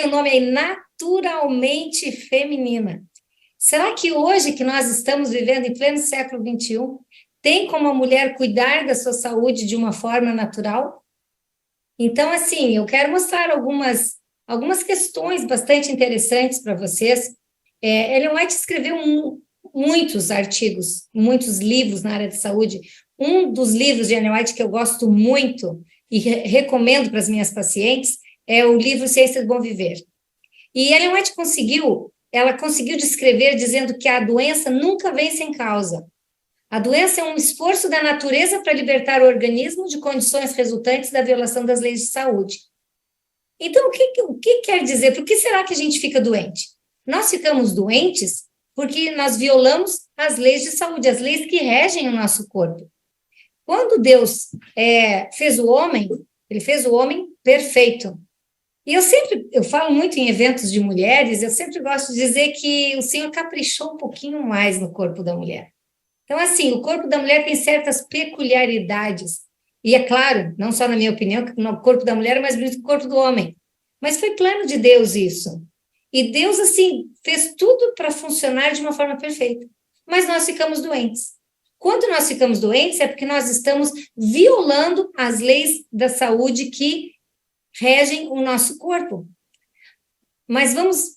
o nome é naturalmente feminina. Será que hoje que nós estamos vivendo em pleno século XXI, tem como a mulher cuidar da sua saúde de uma forma natural? Então, assim, eu quero mostrar algumas questões bastante interessantes para vocês. Ellen White escreveu muitos artigos, muitos livros na área de saúde. Um dos livros de Ellen White que eu gosto muito e recomendo para as minhas pacientes é o livro Ciência do Bom Viver. E Ellen White conseguiu descrever dizendo que a doença nunca vem sem causa. A doença é um esforço da natureza para libertar o organismo de condições resultantes da violação das leis de saúde. Então, o que quer dizer? Por que será que a gente fica doente? Nós ficamos doentes porque nós violamos as leis de saúde, as leis que regem o nosso corpo. Quando Deus fez o homem, ele fez o homem perfeito. E eu falo muito em eventos de mulheres, eu sempre gosto de dizer que o Senhor caprichou um pouquinho mais no corpo da mulher. Então, assim, o corpo da mulher tem certas peculiaridades. E é claro, não só na minha opinião, que o corpo da mulher é mais bonito que o corpo do homem. Mas foi plano de Deus isso. E Deus, assim, fez tudo para funcionar de uma forma perfeita. Mas nós ficamos doentes. Quando nós ficamos doentes, é porque nós estamos violando as leis da saúde que regem o nosso corpo. Mas vamos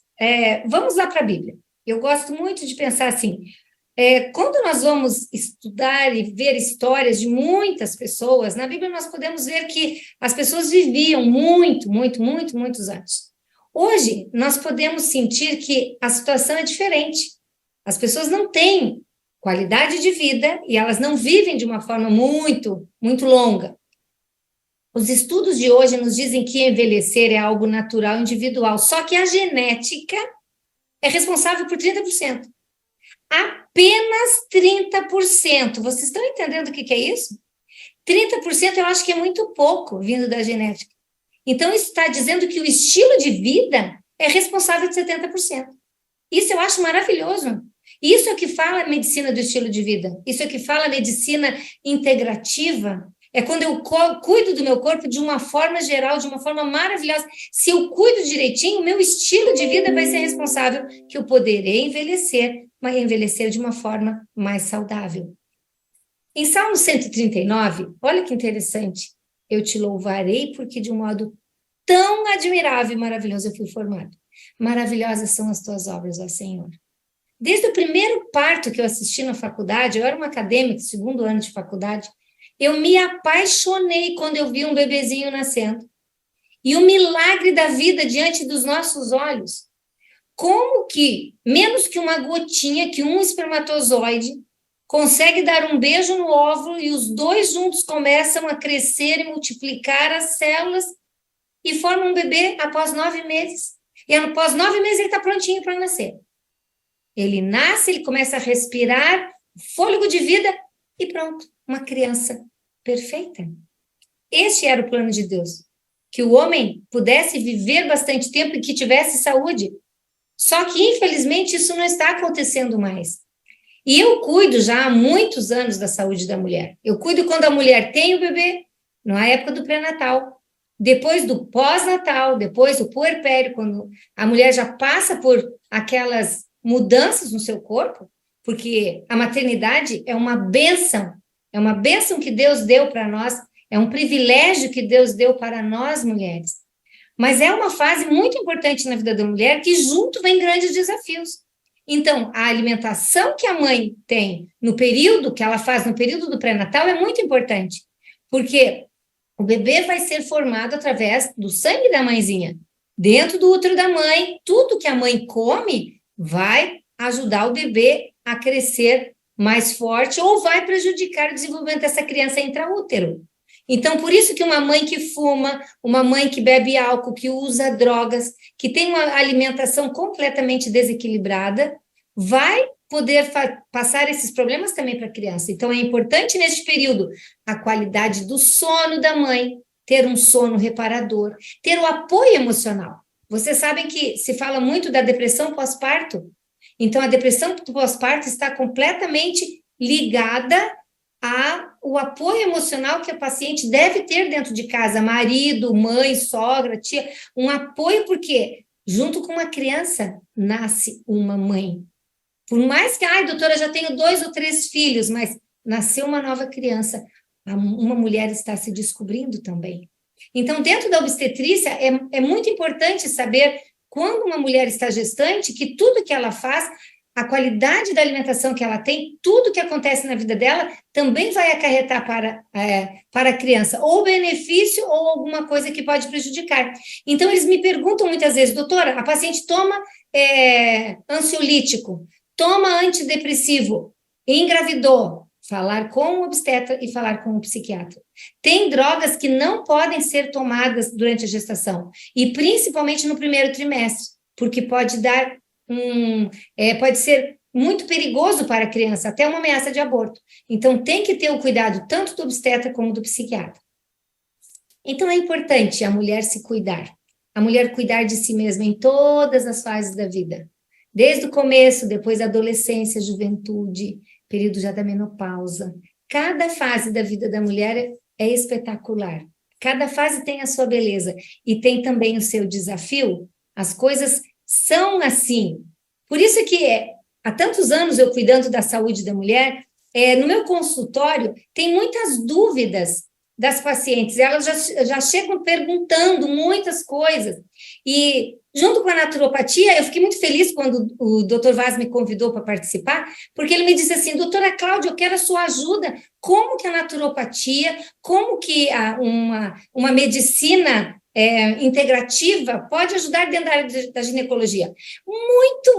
lá para a Bíblia. Eu gosto muito de pensar assim, quando nós vamos estudar e ver histórias de muitas pessoas, na Bíblia nós podemos ver que as pessoas viviam muitos anos. Hoje, nós podemos sentir que a situação é diferente. As pessoas não têm qualidade de vida e elas não vivem de uma forma muito longa. Os estudos de hoje nos dizem que envelhecer é algo natural, individual, só que a genética é responsável por 30%. Apenas 30%. Vocês estão entendendo o que é isso? 30% eu acho que é muito pouco vindo da genética. Então, isso está dizendo que o estilo de vida é responsável por 70%. Isso eu acho maravilhoso. Isso é o que fala a medicina do estilo de vida. Isso é o que fala a medicina integrativa. É quando eu cuido do meu corpo de uma forma geral, de uma forma maravilhosa. Se eu cuido direitinho, o meu estilo de vida vai ser responsável que eu poderei envelhecer, mas envelhecer de uma forma mais saudável. Em Salmo 139, olha que interessante. Eu te louvarei porque de um modo tão admirável e maravilhoso eu fui formado. Maravilhosas são as tuas obras, ó Senhor. Desde o primeiro parto que eu assisti na faculdade, eu era uma acadêmica, segundo ano de faculdade, eu me apaixonei quando eu vi um bebezinho nascendo. E o milagre da vida diante dos nossos olhos. Como que, menos que uma gotinha, que um espermatozoide consegue dar um beijo no óvulo e os dois juntos começam a crescer e multiplicar as células e formam um bebê após 9 meses. E após 9 meses ele está prontinho para nascer. Ele nasce, ele começa a respirar, fôlego de vida e pronto, uma criança perfeita. Este era o plano de Deus, que o homem pudesse viver bastante tempo e que tivesse saúde. Só que, infelizmente, isso não está acontecendo mais. E eu cuido já há muitos anos da saúde da mulher. Eu cuido quando a mulher tem o bebê, na época do pré-natal, depois do pós-natal, depois do puerpério, quando a mulher já passa por aquelas mudanças no seu corpo, porque a maternidade é uma bênção que Deus deu para nós, é um privilégio que Deus deu para nós mulheres. Mas é uma fase muito importante na vida da mulher que junto vem grandes desafios. Então, a alimentação que a mãe tem no período que ela faz no período do pré-natal é muito importante, porque o bebê vai ser formado através do sangue da mãezinha. Dentro do útero da mãe, tudo que a mãe come vai ajudar o bebê a crescer mais forte ou vai prejudicar o desenvolvimento dessa criança intraútero. Então, por isso que uma mãe que fuma, uma mãe que bebe álcool, que usa drogas, que tem uma alimentação completamente desequilibrada, vai poder passar esses problemas também para a criança. Então, é importante neste período a qualidade do sono da mãe, ter um sono reparador, ter o apoio emocional. Vocês sabem que se fala muito da depressão pós-parto. Então, a depressão pós-parto está completamente ligada o apoio emocional que a paciente deve ter dentro de casa, marido, mãe, sogra, tia, um apoio, porque junto com uma criança nasce uma mãe. Por mais que, ai, doutora, já tenho 2 ou 3 filhos, mas nasceu uma nova criança, uma mulher está se descobrindo também. Então, dentro da obstetrícia, é muito importante saber, quando uma mulher está gestante, que tudo que ela faz, a qualidade da alimentação que ela tem, tudo que acontece na vida dela, também vai acarretar para a criança, ou benefício, ou alguma coisa que pode prejudicar. Então, eles me perguntam muitas vezes, doutora, a paciente toma ansiolítico, toma antidepressivo, engravidou, falar com o obstetra e falar com o psiquiatra. Tem drogas que não podem ser tomadas durante a gestação, e principalmente no primeiro trimestre, porque pode pode ser muito perigoso para a criança, até uma ameaça de aborto. Então, tem que ter o cuidado tanto do obstetra como do psiquiatra. Então, é importante a mulher se cuidar, a mulher cuidar de si mesma em todas as fases da vida. Desde o começo, depois da adolescência, juventude, período já da menopausa. Cada fase da vida da mulher é espetacular. Cada fase tem a sua beleza e tem também o seu desafio. As coisas são assim. Por isso que há tantos anos eu cuidando da saúde da mulher, no meu consultório tem muitas dúvidas das pacientes. Elas já chegam perguntando muitas coisas. E junto com a naturopatia, eu fiquei muito feliz quando o Dr. Vaz me convidou para participar, porque ele me disse assim, doutora Cláudia, eu quero a sua ajuda. Como que a naturopatia, como que uma medicina integrativa pode ajudar dentro da área da ginecologia?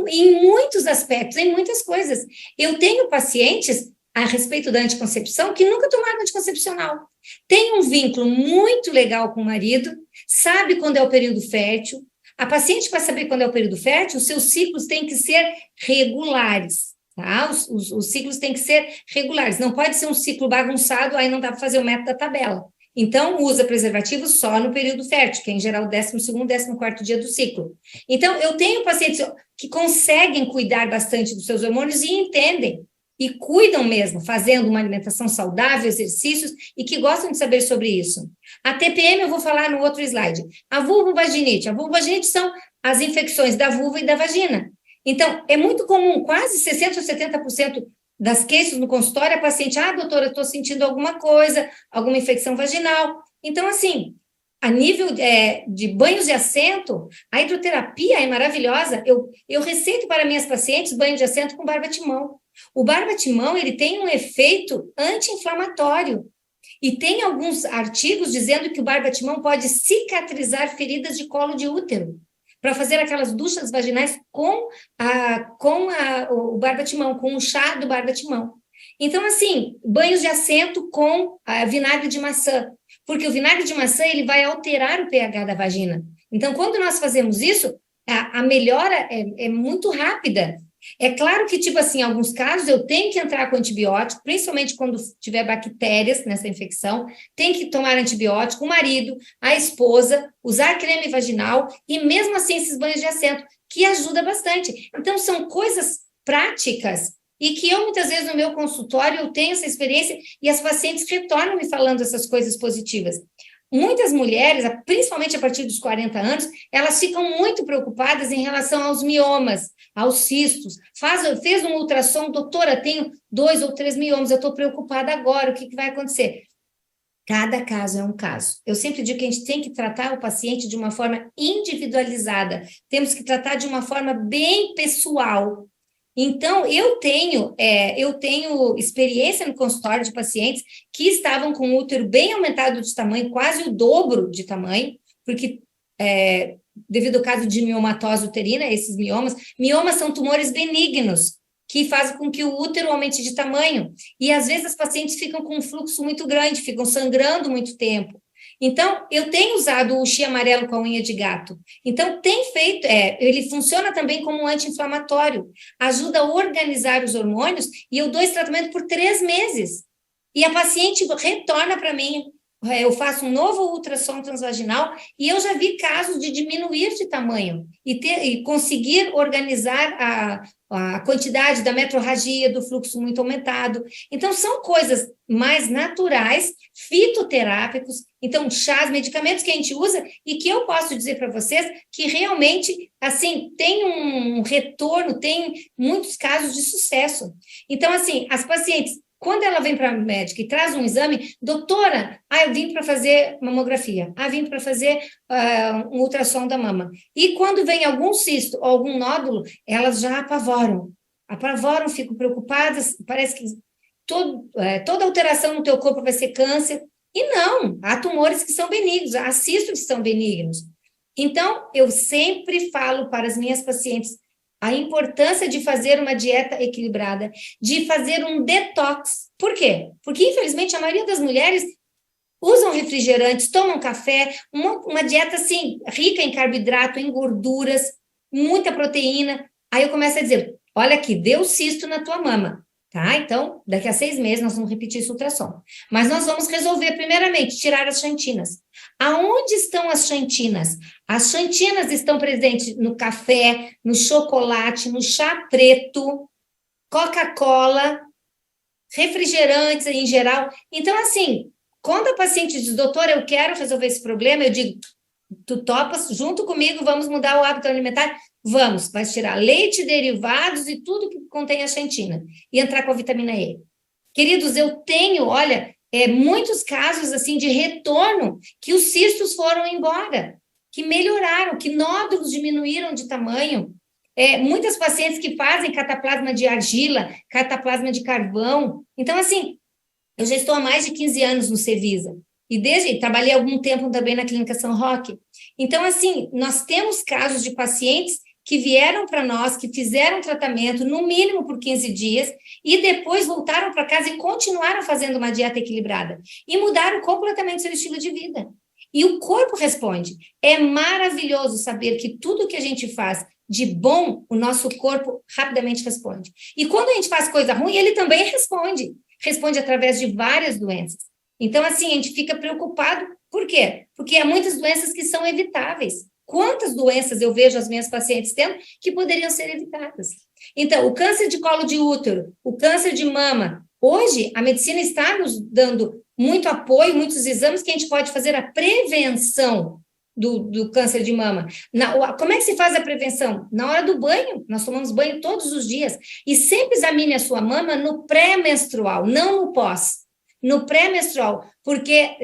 Em muitos aspectos, em muitas coisas. Eu tenho pacientes a respeito da anticoncepção que nunca tomaram anticoncepcional. Tem um vínculo muito legal com o marido, sabe quando é o período fértil. A paciente, para saber quando é o período fértil, os seus ciclos têm que ser regulares, tá? Os ciclos têm que ser regulares. Não pode ser um ciclo bagunçado, aí não dá para fazer o método da tabela. Então, usa preservativo só no período fértil, que é, em geral, o 12º, 14º dia do ciclo. Então, eu tenho pacientes que conseguem cuidar bastante dos seus hormônios e entendem, e cuidam mesmo, fazendo uma alimentação saudável, exercícios, e que gostam de saber sobre isso. A TPM eu vou falar no outro slide. A vulvovaginite. A vulvovaginite são as infecções da vulva e da vagina. Então, é muito comum, quase 60% ou 70% das queixas no consultório, a paciente, doutora, estou sentindo alguma coisa, alguma infecção vaginal. Então, assim, a nível de banhos de assento, a hidroterapia é maravilhosa. Eu receito para minhas pacientes banho de assento com barbatimão. O barbatimão, ele tem um efeito anti-inflamatório. E tem alguns artigos dizendo que o barbatimão pode cicatrizar feridas de colo de útero, para fazer aquelas duchas vaginais com o barbatimão, com o chá do barbatimão. Então, assim, banhos de assento com vinagre de maçã, porque o vinagre de maçã ele vai alterar o pH da vagina. Então, quando nós fazemos isso, a melhora é muito rápida. É claro que, tipo assim, em alguns casos eu tenho que entrar com antibiótico, principalmente quando tiver bactérias nessa infecção, tem que tomar antibiótico, o marido, a esposa, usar creme vaginal e mesmo assim esses banhos de assento, que ajuda bastante. Então, são coisas práticas e que eu, muitas vezes, no meu consultório, eu tenho essa experiência e as pacientes retornam me falando essas coisas positivas. Muitas mulheres, principalmente a partir dos 40 anos, elas ficam muito preocupadas em relação aos miomas, aos cistos. Fez um ultrassom, doutora, tenho 2 ou 3 miomas, eu estou preocupada agora, o que vai acontecer? Cada caso é um caso. Eu sempre digo que a gente tem que tratar o paciente de uma forma individualizada, temos que tratar de uma forma bem pessoal. Então, eu tenho experiência no consultório de pacientes que estavam com o útero bem aumentado de tamanho, quase o dobro de tamanho, porque devido ao caso de miomatose uterina, esses miomas são tumores benignos, que fazem com que o útero aumente de tamanho, e às vezes as pacientes ficam com um fluxo muito grande, ficam sangrando muito tempo. Então, eu tenho usado o chia amarelo com a unha de gato. Então, ele funciona também como um anti-inflamatório, ajuda a organizar os hormônios, e eu dou esse tratamento por 3 meses. E a paciente retorna para mim eu faço um novo ultrassom transvaginal e eu já vi casos de diminuir de tamanho e conseguir organizar a quantidade da metrorragia, do fluxo muito aumentado. Então, são coisas mais naturais, fitoterápicos, então, chás, medicamentos que a gente usa e que eu posso dizer para vocês que realmente, assim, tem um retorno, tem muitos casos de sucesso. Então, assim, as pacientes, quando ela vem para a médica e traz um exame, doutora, eu vim para fazer mamografia, vim para fazer um ultrassom da mama. E quando vem algum cisto ou algum nódulo, elas já apavoram, ficam preocupadas, parece que toda alteração no teu corpo vai ser câncer. E não, há tumores que são benignos, há cistos que são benignos. Então, eu sempre falo para as minhas pacientes a importância de fazer uma dieta equilibrada, de fazer um detox. Por quê? Porque, infelizmente, a maioria das mulheres usam refrigerantes, tomam café, uma dieta, assim, rica em carboidrato, em gorduras, muita proteína. Aí eu começo a dizer, olha aqui, deu cisto na tua mama, tá? Então, daqui a 6 meses nós vamos repetir esse ultrassom. Mas nós vamos resolver, primeiramente, tirar as xantinas. Aonde estão as xantinas? As xantinas estão presentes no café, no chocolate, no chá preto, Coca-Cola, refrigerantes em geral. Então, assim, quando a paciente diz, doutora, eu quero resolver esse problema, eu digo, tu topas junto comigo, vamos mudar o hábito alimentar? Vamos, vai tirar leite, derivados e tudo que contém a xantina e entrar com a vitamina E. Queridos, eu tenho, olha, muitos casos assim de retorno que os cistos foram embora, que melhoraram, que nódulos diminuíram de tamanho. Muitas pacientes que fazem cataplasma de argila, cataplasma de carvão. Então, assim, eu já estou há mais de 15 anos no Cevisa. E trabalhei algum tempo também na Clínica São Roque. Então, assim, nós temos casos de pacientes que vieram para nós, que fizeram tratamento, no mínimo por 15 dias, e depois voltaram para casa e continuaram fazendo uma dieta equilibrada. E mudaram completamente seu estilo de vida. E o corpo responde. É maravilhoso saber que tudo que a gente faz de bom, o nosso corpo rapidamente responde. E quando a gente faz coisa ruim, ele também responde. Responde através de várias doenças. Então, assim, a gente fica preocupado. Por quê? Porque há muitas doenças que são evitáveis. Quantas doenças eu vejo as minhas pacientes tendo que poderiam ser evitadas? Então, o câncer de colo de útero, o câncer de mama. Hoje, a medicina está nos dando muito apoio, muitos exames que a gente pode fazer a prevenção do câncer de mama. Como é que se faz a prevenção? Na hora do banho, nós tomamos banho todos os dias. E sempre examine a sua mama no pré-menstrual, não no pós. No pré-menstrual, porque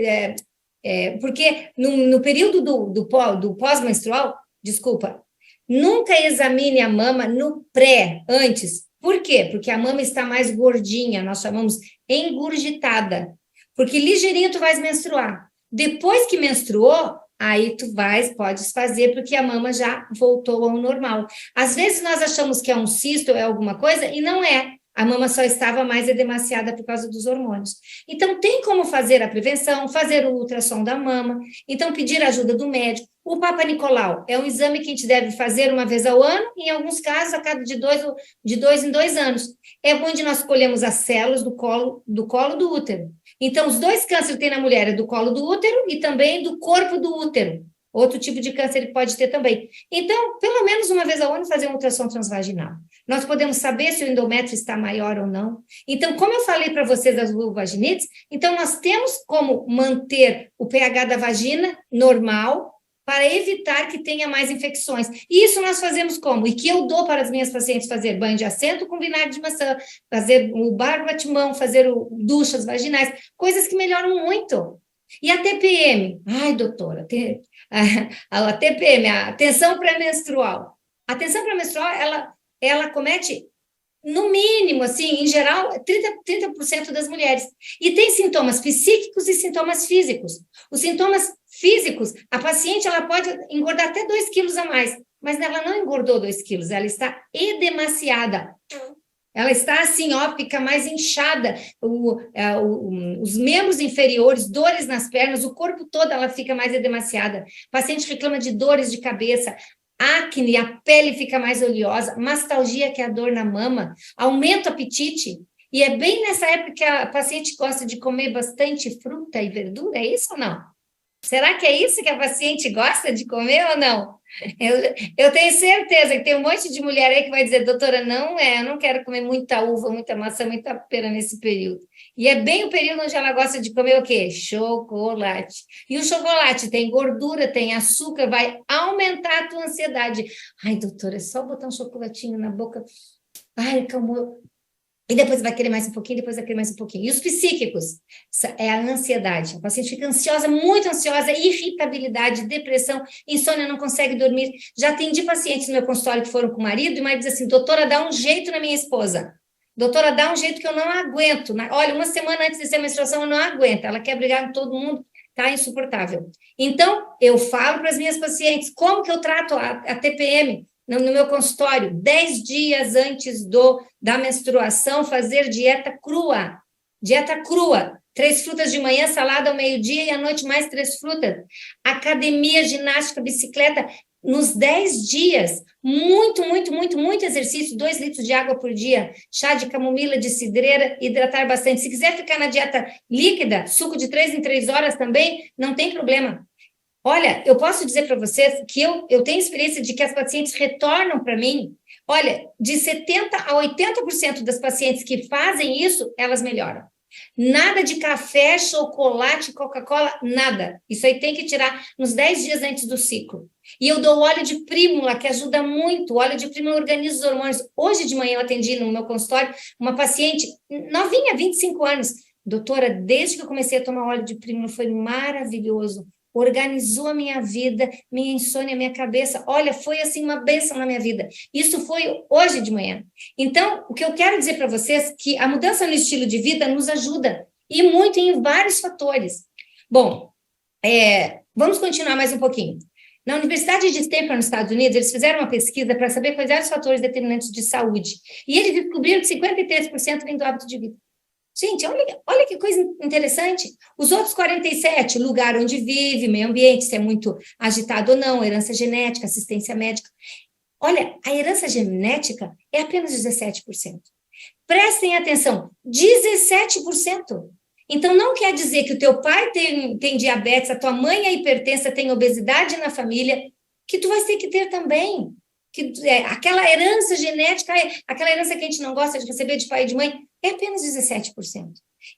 no período do pós-menstrual, desculpa, nunca examine a mama no pré, antes. Por quê? Porque a mama está mais gordinha, nós chamamos engurgitada. Porque ligeirinho tu vais menstruar. Depois que menstruou, aí tu podes fazer, porque a mama já voltou ao normal. Às vezes nós achamos que é um cisto ou é alguma coisa, e não é. A mama só estava mais edemaciada por causa dos hormônios. Então, tem como fazer a prevenção, fazer o ultrassom da mama, então pedir a ajuda do médico. O Papa Nicolau é um exame que a gente deve fazer uma vez ao ano, e em alguns casos, a cada de 2 em 2 anos. É onde nós colhemos as células do colo do útero. Então, os 2 cânceres que tem na mulher é do colo do útero e também do corpo do útero. Outro tipo de câncer ele pode ter também. Então, pelo menos uma vez ao ano, fazer um ultrassom transvaginal. Nós podemos saber se o endométrio está maior ou não. Então, como eu falei para vocês das vulvaginites, então nós temos como manter o pH da vagina normal para evitar que tenha mais infecções. E isso nós fazemos como? E que eu dou para as minhas pacientes fazer banho de assento com vinagre de maçã, fazer o bate-mão, fazer duchas vaginais, coisas que melhoram muito. E a TPM? Ai, doutora, a TPM, a tensão pré-menstrual. A tensão pré-menstrual, ela comete, no mínimo, assim, em geral, 30% das mulheres. E tem sintomas psíquicos e sintomas físicos. Os sintomas físicos, a paciente ela pode engordar até 2 quilos a mais, mas ela não engordou 2 quilos, ela está edemaciada. Ela está assim, ó, fica mais inchada, os membros inferiores, dores nas pernas, o corpo todo ela fica mais edemaciada. O paciente reclama de dores de cabeça, acne, a pele fica mais oleosa, mastalgia, que é a dor na mama, aumenta o apetite. E é bem nessa época que a paciente gosta de comer bastante fruta e verdura, é isso ou não? Será que é isso que a paciente gosta de comer ou não? Eu tenho certeza que tem um monte de mulher aí que vai dizer, doutora, não eu não quero comer muita uva, muita maçã, muita pera nesse período. E é bem o período onde ela gosta de comer o quê? Chocolate. E o chocolate tem gordura, tem açúcar, vai aumentar a tua ansiedade. Ai, doutora, é só botar um chocolatinho na boca. Ai, calmou. E depois vai querer mais um pouquinho, depois vai querer mais um pouquinho. E os psíquicos? É a ansiedade. A paciente fica ansiosa, muito ansiosa, irritabilidade, depressão, insônia, não consegue dormir. Já atendi pacientes no meu consultório que foram com o marido, e o marido diz assim, doutora, dá um jeito na minha esposa. Doutora, dá um jeito que eu não aguento. Olha, uma semana antes de ser menstruação, eu não aguento. Ela quer brigar com todo mundo, tá insuportável. Então, eu falo para as minhas pacientes, como que eu trato a TPM? No meu consultório, 10 dias antes da menstruação, fazer dieta crua. Dieta crua. 3 frutas de manhã, salada ao meio-dia e à noite mais 3 frutas. Academia, ginástica, bicicleta, nos 10 dias. Muito exercício, 2 litros de água por dia, chá de camomila, de cidreira, hidratar bastante. Se quiser ficar na dieta líquida, suco de 3 em 3 horas também, não tem problema. Olha, eu posso dizer para vocês que eu tenho experiência de que as pacientes retornam para mim. Olha, de 70% a 80% das pacientes que fazem isso, elas melhoram. Nada de café, chocolate, Coca-Cola, nada. Isso aí tem que tirar nos 10 dias antes do ciclo. E eu dou óleo de prímula, que ajuda muito. O óleo de prímula organiza os hormônios. Hoje de manhã eu atendi no meu consultório uma paciente novinha, 25 anos. Doutora, desde que eu comecei a tomar óleo de prímula, foi maravilhoso. Organizou a minha vida, minha insônia, minha cabeça. Olha, foi assim uma bênção na minha vida. Isso foi hoje de manhã. Então, o que eu quero dizer para vocês é que a mudança no estilo de vida nos ajuda, e muito em vários fatores. Bom, vamos continuar mais um pouquinho. Na Universidade de Stanford, nos Estados Unidos, eles fizeram uma pesquisa para saber quais eram os fatores determinantes de saúde. E eles descobriram que 53% vem do hábito de vida. Gente, olha que coisa interessante. Os outros 47%, lugar onde vive, meio ambiente, se é muito agitado ou não, herança genética, assistência médica. Olha, a herança genética é apenas 17%. Prestem atenção, 17%. Então, não quer dizer que o teu pai tem diabetes, a tua mãe é hipertensa, tem obesidade na família, que tu vai ter que ter também. Aquela herança genética, aquela herança que a gente não gosta de receber de pai e de mãe, é apenas 17%.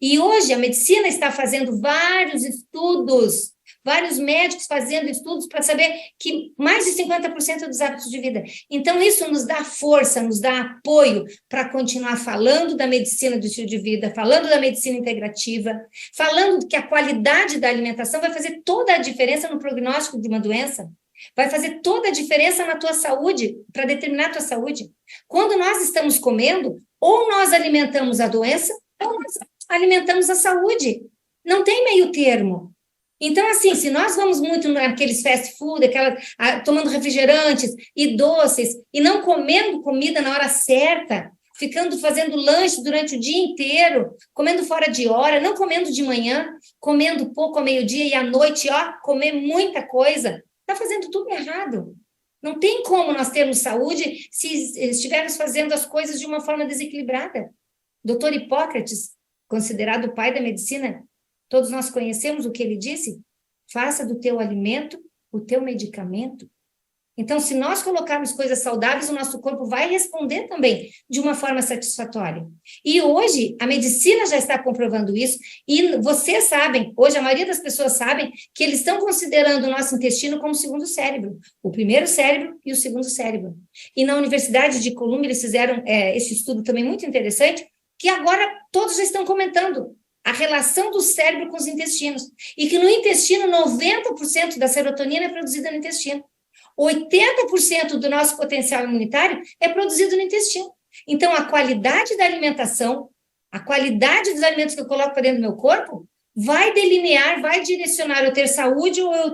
E hoje a medicina está fazendo vários estudos, vários médicos fazendo estudos para saber que mais de 50% dos hábitos de vida. Então, isso nos dá força, nos dá apoio para continuar falando da medicina do estilo de vida, falando da medicina integrativa, falando que a qualidade da alimentação vai fazer toda a diferença no prognóstico de uma doença. Vai fazer toda a diferença na tua saúde, para determinar a tua saúde. Quando nós estamos comendo, ou nós alimentamos a doença, ou nós alimentamos a saúde. Não tem meio termo. Então, assim, se nós vamos muito naqueles fast food, tomando refrigerantes e doces, e não comendo comida na hora certa, fazendo lanche durante o dia inteiro, comendo fora de hora, não comendo de manhã, comendo pouco ao meio-dia e à noite, comer muita coisa, está fazendo tudo errado. Não tem como nós termos saúde se estivermos fazendo as coisas de uma forma desequilibrada. Dr. Hipócrates, considerado o pai da medicina, todos nós conhecemos o que ele disse? Faça do teu alimento o teu medicamento. Então, se nós colocarmos coisas saudáveis, o nosso corpo vai responder também de uma forma satisfatória. E hoje, a medicina já está comprovando isso, e vocês sabem, hoje a maioria das pessoas sabem, que eles estão considerando o nosso intestino como o segundo cérebro, o primeiro cérebro e o segundo cérebro. E na Universidade de Columbia, eles fizeram esse estudo também muito interessante, que agora todos já estão comentando a relação do cérebro com os intestinos, e que no intestino, 90% da serotonina é produzida no intestino. 80% do nosso potencial imunitário é produzido no intestino. Então, a qualidade da alimentação, a qualidade dos alimentos que eu coloco para dentro do meu corpo, vai delinear, vai direcionar eu ter saúde ou eu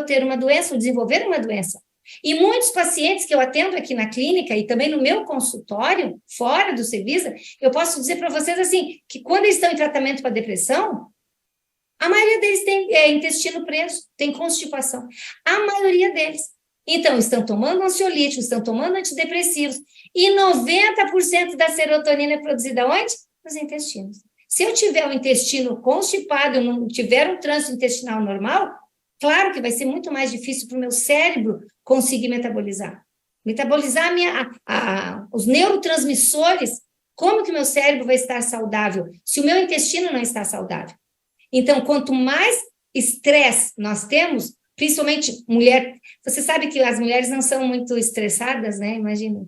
ter uma doença, ou desenvolver uma doença. E muitos pacientes que eu atendo aqui na clínica e também no meu consultório, fora do serviço, eu posso dizer para vocês assim, que quando eles estão em tratamento para depressão, a maioria deles tem intestino preso, tem constipação. A maioria deles. Então, estão tomando ansiolíticos, estão tomando antidepressivos. E 90% da serotonina é produzida onde? nos intestinos. Se eu tiver o intestino constipado, não tiver um trânsito intestinal normal, claro que vai ser muito mais difícil para o meu cérebro conseguir metabolizar. Metabolizar os neurotransmissores. Como que o meu cérebro vai estar saudável se o meu intestino não está saudável? Então, quanto mais estresse nós temos, principalmente mulher, você sabe que as mulheres não são muito estressadas, né? Imagina,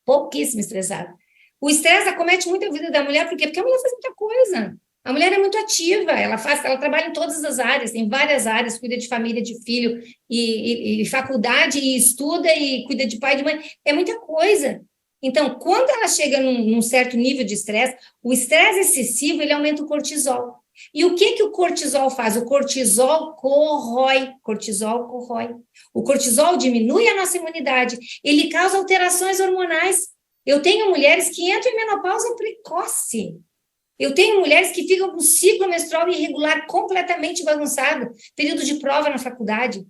pouquíssimo estressada. O estresse acomete muito a vida da mulher, por quê? Porque a mulher faz muita coisa. A mulher é muito ativa, ela trabalha em todas as áreas, tem várias áreas, cuida de família, de filho, e faculdade, e estuda, e cuida de pai e de mãe, é muita coisa. Então, quando ela chega num certo nível de estresse, o estresse excessivo, ele aumenta o cortisol. E o que o cortisol faz? O cortisol corrói. O cortisol diminui a nossa imunidade, ele causa alterações hormonais. Eu tenho mulheres que entram em menopausa precoce. Eu tenho mulheres que ficam com o ciclo menstrual irregular completamente bagunçado, período de prova na faculdade.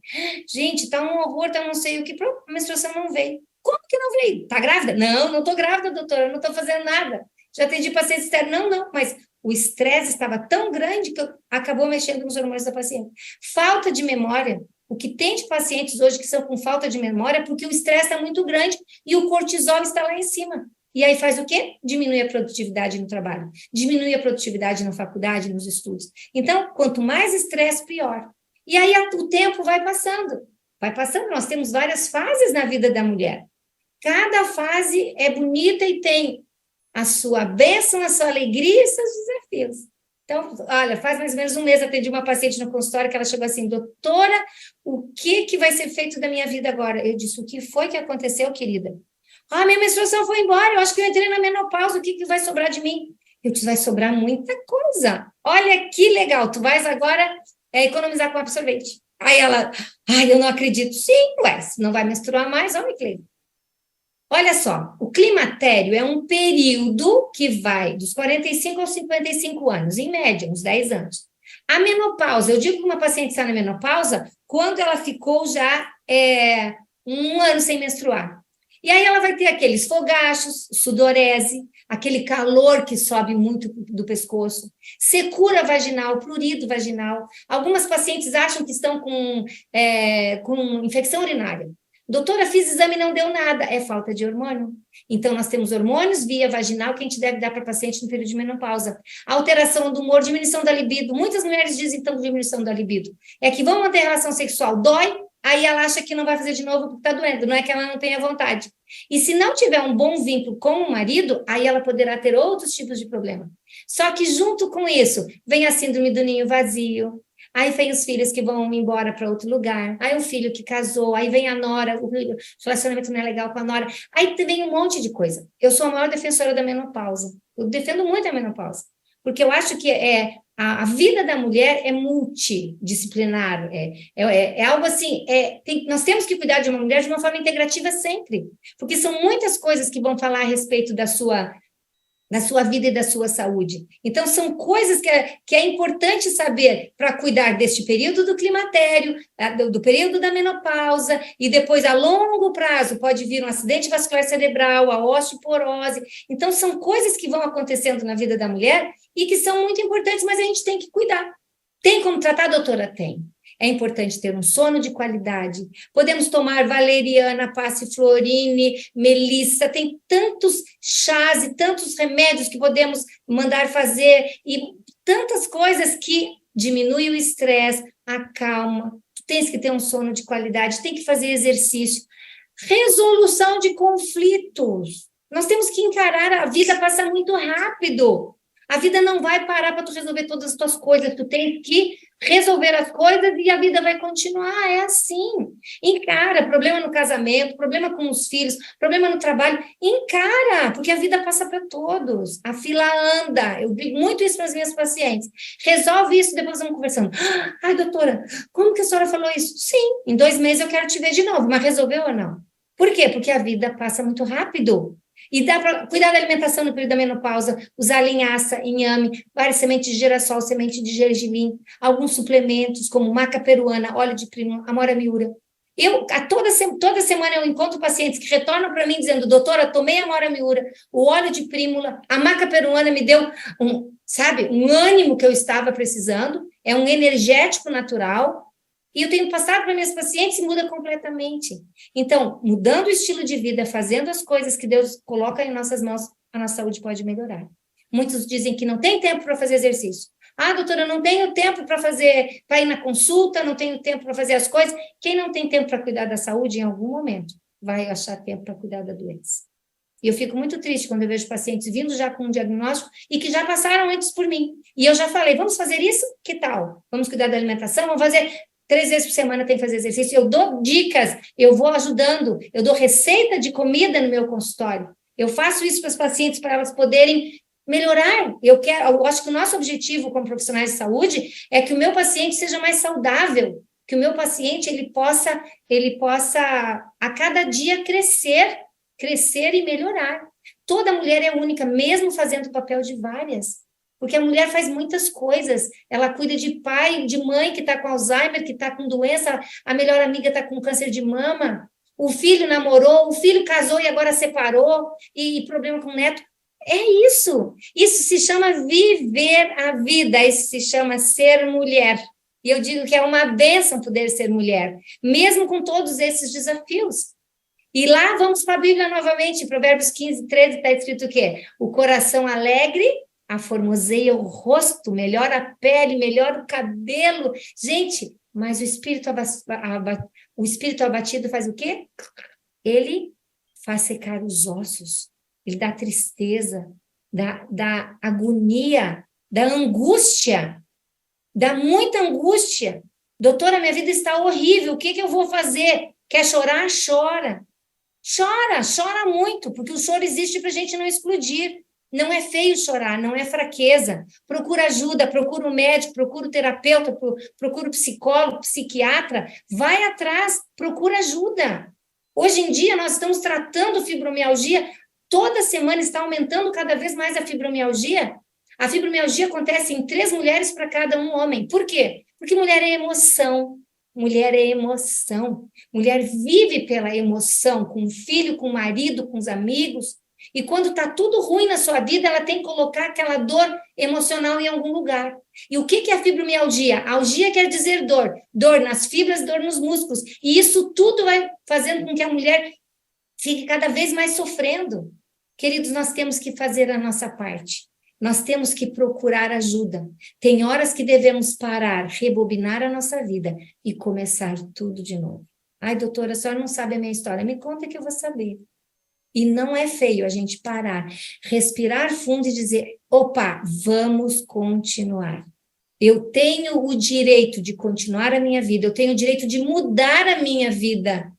Gente, tá um horror, tá não sei o que, a menstruação não veio. Como que não veio? Tá grávida? Não tô grávida, doutora, eu não tô fazendo nada. Já atendi paciente externo, não, mas o estresse estava tão grande que acabou mexendo nos hormônios da paciente. Falta de memória. O que tem de pacientes hoje que são com falta de memória é porque o estresse está muito grande e o cortisol está lá em cima. E aí faz o quê? Diminui a produtividade no trabalho, diminui a produtividade na faculdade, nos estudos. Então, quanto mais estresse, pior. E aí o tempo vai passando. Nós temos várias fases na vida da mulher. Cada fase é bonita e tem a sua bênção, a sua alegria e seus desafios. Então, olha, faz mais ou menos um mês atendi uma paciente no consultório que ela chegou assim, doutora, o que vai ser feito da minha vida agora? Eu disse, o que foi que aconteceu, querida? Minha menstruação foi embora, eu acho que eu entrei na menopausa, o que vai sobrar de mim? Eu disse, vai sobrar muita coisa. Olha que legal, tu vais agora economizar com absorvente. Aí ela, eu não acredito. Sim, se não vai menstruar mais, olha que legal. Olha só, o climatério é um período que vai dos 45 aos 55 anos, em média, uns 10 anos. A menopausa, eu digo que uma paciente está na menopausa quando ela ficou já 1 ano sem menstruar. E aí ela vai ter aqueles fogachos, sudorese, aquele calor que sobe muito do pescoço, secura vaginal, prurido vaginal. Algumas pacientes acham que estão com infecção urinária. Doutora, fiz exame e não deu nada. É falta de hormônio. Então, nós temos hormônios via vaginal que a gente deve dar para paciente no período de menopausa. Alteração do humor, diminuição da libido. Muitas mulheres dizem, então, diminuição da libido. É que vão manter relação sexual, dói, aí ela acha que não vai fazer de novo porque está doendo. Não é que ela não tenha vontade. E se não tiver um bom vínculo com o marido, aí ela poderá ter outros tipos de problema. Só que junto com isso, vem a síndrome do ninho vazio, aí vem os filhos que vão embora para outro lugar, aí o filho que casou, aí vem a nora, o relacionamento não é legal com a nora, aí vem um monte de coisa. Eu sou a maior defensora da menopausa, eu defendo muito a menopausa, porque eu acho que a vida da mulher é multidisciplinar, é algo assim, nós temos que cuidar de uma mulher de uma forma integrativa sempre, porque são muitas coisas que vão falar a respeito da sua vida e da sua saúde. Então, são coisas que é importante saber para cuidar deste período do climatério, do período da menopausa, e depois, a longo prazo, pode vir um acidente vascular cerebral, a osteoporose. Então, são coisas que vão acontecendo na vida da mulher e que são muito importantes, mas a gente tem que cuidar. Tem como tratar, doutora? Tem. É importante ter um sono de qualidade. Podemos tomar valeriana, passiflorine, melissa, tem tantos chás e tantos remédios que podemos mandar fazer e tantas coisas que diminuem o estresse, acalma. Tu tens que ter um sono de qualidade, tem que fazer exercício. Resolução de conflitos. Nós temos que encarar, a vida passa muito rápido. A vida não vai parar para tu resolver todas as tuas coisas, tu tens que resolver as coisas e a vida vai continuar, é assim. Encara, problema no casamento, problema com os filhos, problema no trabalho, encara, porque a vida passa para todos, a fila anda, eu digo muito isso para as minhas pacientes, resolve isso, depois vamos conversando. Ai, doutora, como que a senhora falou isso? Sim, em 2 meses eu quero te ver de novo, mas resolveu ou não? Por quê? Porque a vida passa muito rápido. E dá para cuidar da alimentação no período da menopausa, usar linhaça, inhame, várias sementes de girassol, semente de gergelim, alguns suplementos como maca peruana, óleo de primo, amora miura. Toda semana eu encontro pacientes que retornam para mim dizendo, doutora, tomei a Mora Miura, o óleo de prímula, a maca peruana me deu um ânimo que eu estava precisando, é um energético natural, e eu tenho passado para minhas pacientes e muda completamente. Então, mudando o estilo de vida, fazendo as coisas que Deus coloca em nossas mãos, a nossa saúde pode melhorar. Muitos dizem que não tem tempo para fazer exercício. Ah, doutora, não tenho tempo para ir na consulta, não tenho tempo para fazer as coisas. Quem não tem tempo para cuidar da saúde, em algum momento, vai achar tempo para cuidar da doença. E eu fico muito triste quando eu vejo pacientes vindo já com um diagnóstico e que já passaram antes por mim. E eu já falei, vamos fazer isso? Que tal? Vamos cuidar da alimentação? Vamos fazer 3 vezes por semana, tem que fazer exercício. Eu dou dicas, eu vou ajudando, eu dou receita de comida no meu consultório. Eu faço isso para as pacientes, para elas poderem melhorar. Eu acho que o nosso objetivo como profissionais de saúde é que o meu paciente seja mais saudável, que o meu paciente ele possa a cada dia crescer e melhorar. Toda mulher é única, mesmo fazendo o papel de várias, porque a mulher faz muitas coisas, ela cuida de pai, de mãe que está com Alzheimer, que está com doença, a melhor amiga está com câncer de mama, o filho namorou, o filho casou e agora separou, e problema com o neto. É isso se chama viver a vida, isso se chama ser mulher. E eu digo que é uma bênção poder ser mulher, mesmo com todos esses desafios. E lá vamos para a Bíblia novamente, Provérbios 15, 13, está escrito o quê? O coração alegre aformoseia o rosto, melhora a pele, melhora o cabelo. Gente, mas o espírito abatido faz o quê? Ele faz secar os ossos. Ele dá tristeza, dá agonia, dá angústia, dá muita angústia. Doutora, minha vida está horrível, o que eu vou fazer? Quer chorar? Chora. Chora muito, porque o choro existe para a gente não explodir. Não é feio chorar, não é fraqueza. Procura ajuda, procura um médico, procura um terapeuta, procura um psicólogo, psiquiatra. Vai atrás, procura ajuda. Hoje em dia, nós estamos tratando fibromialgia. Toda semana está aumentando cada vez mais a fibromialgia. A fibromialgia acontece em 3 mulheres para cada um homem. Por quê? Porque mulher é emoção. Mulher é emoção. Mulher vive pela emoção, com o filho, com o marido, com os amigos. E quando está tudo ruim na sua vida, ela tem que colocar aquela dor emocional em algum lugar. E o que é a fibromialgia? Algia quer dizer dor. Dor nas fibras, dor nos músculos. E isso tudo vai fazendo com que a mulher fique cada vez mais sofrendo. Queridos, nós temos que fazer a nossa parte. Nós temos que procurar ajuda. Tem horas que devemos parar, rebobinar a nossa vida e começar tudo de novo. Ai, doutora, a senhora não sabe a minha história. Me conta que eu vou saber. E não é feio a gente parar, respirar fundo e dizer, opa, vamos continuar. Eu tenho o direito de continuar a minha vida, eu tenho o direito de mudar a minha vida.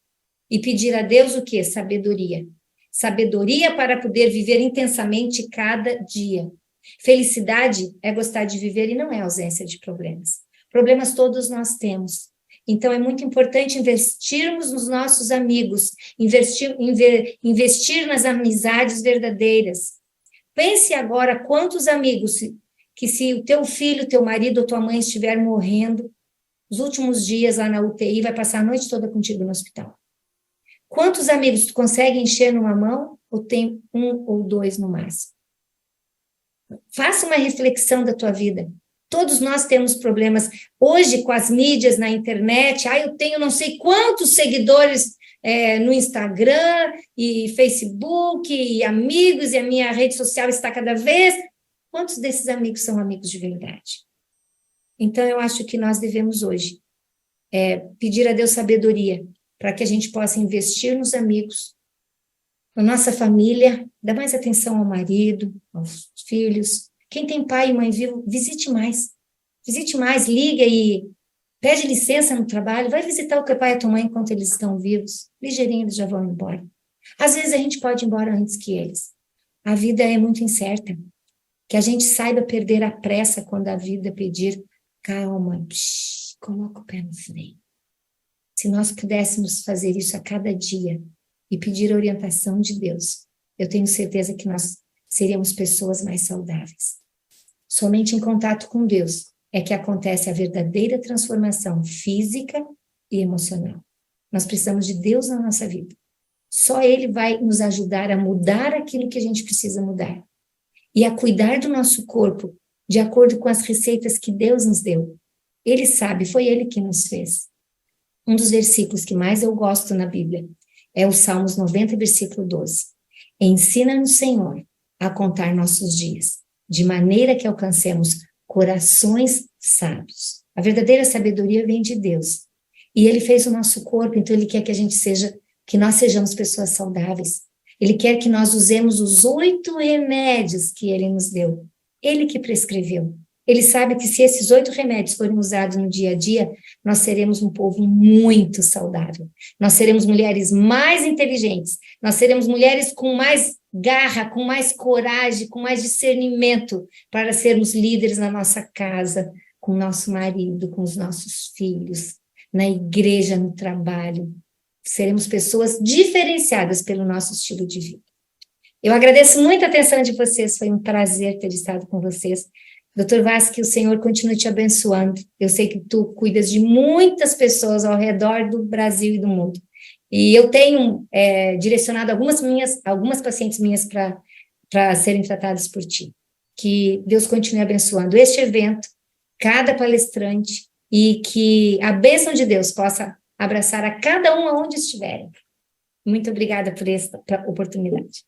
E pedir a Deus o quê? Sabedoria. Sabedoria para poder viver intensamente cada dia. Felicidade é gostar de viver e não é ausência de problemas. Problemas todos nós temos. Então, é muito importante investirmos nos nossos amigos, investir nas amizades verdadeiras. Pense agora quantos amigos, que se o teu filho, teu marido ou tua mãe estiver morrendo, os últimos dias lá na UTI, vai passar a noite toda contigo no hospital. Quantos amigos tu consegue encher numa mão ou tem 1 ou 2 no máximo? Faça uma reflexão da tua vida. Todos nós temos problemas. Hoje, com as mídias na internet, eu tenho não sei quantos seguidores no Instagram e Facebook e amigos, e a minha rede social está cada vez... Quantos desses amigos são amigos de verdade? Então, eu acho que nós devemos hoje pedir a Deus sabedoria para que a gente possa investir nos amigos, na nossa família, dar mais atenção ao marido, aos filhos. Quem tem pai e mãe vivo, visite mais, liga e pede licença no trabalho, vai visitar o teu pai e a tua mãe enquanto eles estão vivos, ligeirinho eles já vão embora. Às vezes a gente pode ir embora antes que eles. A vida é muito incerta, que a gente saiba perder a pressa quando a vida pedir, calma, coloca o pé no freio. Se nós pudéssemos fazer isso a cada dia e pedir a orientação de Deus, eu tenho certeza que nós seríamos pessoas mais saudáveis. Somente em contato com Deus é que acontece a verdadeira transformação física e emocional. Nós precisamos de Deus na nossa vida. Só Ele vai nos ajudar a mudar aquilo que a gente precisa mudar. E a cuidar do nosso corpo de acordo com as receitas que Deus nos deu. Ele sabe, foi Ele que nos fez. Um dos versículos que mais eu gosto na Bíblia é o Salmos 90, versículo 12. Ensina-nos, Senhor, a contar nossos dias, de maneira que alcancemos corações sábios. A verdadeira sabedoria vem de Deus. E Ele fez o nosso corpo, então Ele quer que nós sejamos pessoas saudáveis. Ele quer que nós usemos os 8 remédios que Ele nos deu. Ele que prescreveu. Ele sabe que se esses 8 remédios forem usados no dia a dia, nós seremos um povo muito saudável. Nós seremos mulheres mais inteligentes. Nós seremos mulheres com mais garra, com mais coragem, com mais discernimento para sermos líderes na nossa casa, com o nosso marido, com os nossos filhos, na igreja, no trabalho. Seremos pessoas diferenciadas pelo nosso estilo de vida. Eu agradeço muito a atenção de vocês, foi um prazer ter estado com vocês. Dr. Vaz, que o Senhor continue te abençoando. Eu sei que tu cuidas de muitas pessoas ao redor do Brasil e do mundo. E eu tenho direcionado algumas pacientes minhas para serem tratadas por ti. Que Deus continue abençoando este evento, cada palestrante, e que a bênção de Deus possa abraçar a cada um aonde estiverem. Muito obrigada por esta oportunidade.